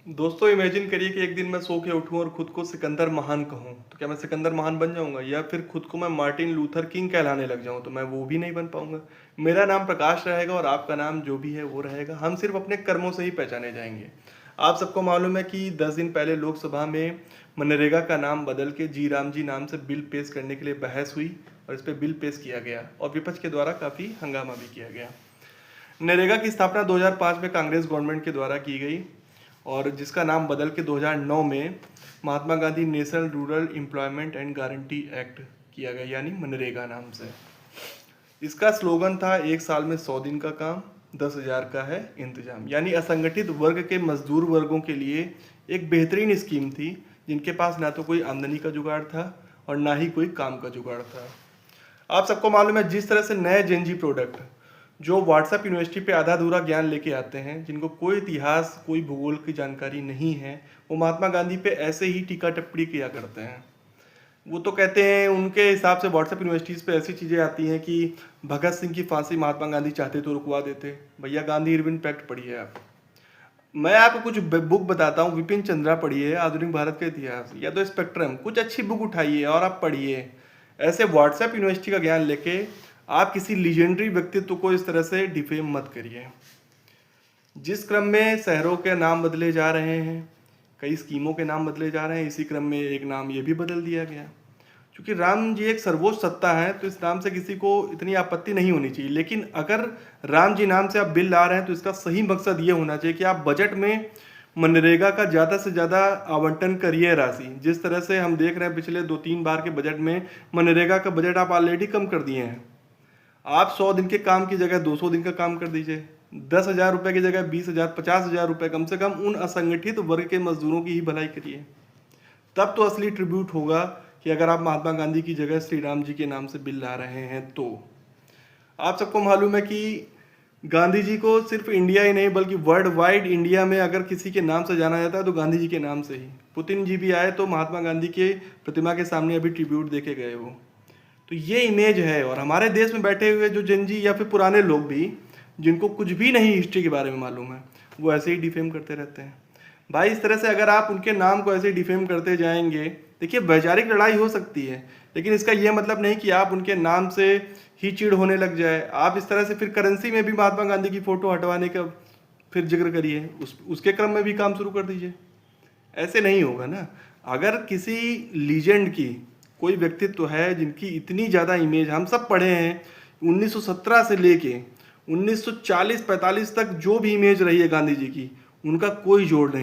दोस्तों इमेजिन करिए कि एक दिन मैं सो के उठूं और खुद को सिकंदर महान कहूं, तो क्या मैं सिकंदर महान बन जाऊंगा? या फिर खुद को मैं मार्टिन लूथर किंग कहलाने लग जाऊं तो मैं वो भी नहीं बन पाऊंगा। मेरा नाम प्रकाश रहेगा और आपका नाम जो भी है वो रहेगा। हम सिर्फ अपने कर्मों से ही पहचाने जाएंगे। आप सबको मालूम है कि 10 दिन पहले लोकसभा में मनरेगा का नाम बदल के जी राम जी नाम से बिल पेश करने के लिए बहस हुई और इस पर बिल पेश किया गया और विपक्ष के द्वारा काफ़ी हंगामा भी किया गया। नरेगा की स्थापना 2005 में कांग्रेस गवर्नमेंट के द्वारा की गई और जिसका नाम बदल के 2009 में Mahatma Gandhi national rural employment and guarantee act किया गया, यानी मनरेगा नाम से। इसका स्लोगन था, एक साल में 100 दिन का काम, 10,000 का है इंतजाम। यानी असंगठित वर्ग के मजदूर वर्गों के लिए एक बेहतरीन स्कीम थी, जिनके पास ना तो कोई आमदनी का जुगाड़ था और ना ही कोई काम का जुगाड़ था। आप सबको मालूम है, जिस तरह से नए जेनजी प्रोडक्ट जो व्हाट्सएप यूनिवर्सिटी पे आधा अधूरा ज्ञान लेके आते हैं, जिनको कोई इतिहास कोई भूगोल की जानकारी नहीं है, वो महात्मा गांधी पे ऐसे ही टीका टिप्पणी किया करते हैं। वो तो कहते हैं उनके हिसाब से व्हाट्सएप यूनिवर्सिटीज़ पे ऐसी चीज़ें आती हैं कि भगत सिंह की फांसी महात्मा गांधी चाहते तो रुकवा देते। भैया गांधी इरविन पैक्ट पढ़िए आप। मैं आपको कुछ बुक बताता हूँ, विपिन चंद्रा पढ़िए, आधुनिक भारत का इतिहास, या तो स्पेक्ट्रम, कुछ अच्छी बुक उठाइए और आप पढ़िए। ऐसे व्हाट्सएप यूनिवर्सिटी का ज्ञान लेके आप किसी लीजेंडरी व्यक्तित्व को इस तरह से डिफेम मत करिए। जिस क्रम में शहरों के नाम बदले जा रहे हैं, कई स्कीमों के नाम बदले जा रहे हैं, इसी क्रम में एक नाम ये भी बदल दिया गया। क्योंकि राम जी एक सर्वोच्च सत्ता है तो इस नाम से किसी को इतनी आपत्ति नहीं होनी चाहिए, लेकिन अगर राम जी नाम से आप बिल ला रहे हैं तो इसका सही मकसद ये होना चाहिए कि आप बजट में मनरेगा का ज़्यादा से ज़्यादा आवंटन करिए राशि। जिस तरह से हम देख रहे हैं पिछले 2-3 बार के बजट में मनरेगा का बजट आप ऑलरेडी कम कर दिए हैं। आप 100 दिन के काम की जगह 200 दिन का काम कर दीजिए। 10,000 रुपये की जगह 20,000 50,000 रुपये कम से कम उन असंगठित वर्ग के मजदूरों की ही भलाई करिए। तब तो असली ट्रिब्यूट होगा कि अगर आप महात्मा गांधी की जगह श्री राम जी के नाम से बिल ला रहे हैं तो। आप सबको मालूम है कि गांधी जी को सिर्फ इंडिया ही नहीं बल्कि वर्ल्ड वाइड इंडिया में अगर किसी के नाम से जाना जाता है तो गांधी जी के नाम से ही। पुतिन जी भी आए तो महात्मा गांधी के प्रतिमा के सामने अभी ट्रिब्यूट देके गए वो। तो ये इमेज है। और हमारे देश में बैठे हुए जो जेनजी या फिर पुराने लोग भी, जिनको कुछ भी नहीं हिस्ट्री के बारे में मालूम है, वो ऐसे ही डिफेम करते रहते हैं। भाई इस तरह से अगर आप उनके नाम को ऐसे डिफेम करते जाएंगे, देखिए वैचारिक लड़ाई हो सकती है, लेकिन इसका यह मतलब नहीं कि आप उनके नाम से ही चिढ़ होने लग जाए। आप इस तरह से फिर करेंसी में भी महात्मा गांधी की फोटो हटवाने का फिर जिक्र करिए, उसके क्रम में भी काम शुरू कर दीजिए। ऐसे नहीं होगा ना। अगर किसी लीजेंड की कोई व्यक्तित्व है जिनकी इतनी ज़्यादा इमेज हम सब पढ़े हैं, 1917 से लेके 1940-45 तक जो भी इमेज रही है गांधी जी की, उनका कोई जोड़ नहीं।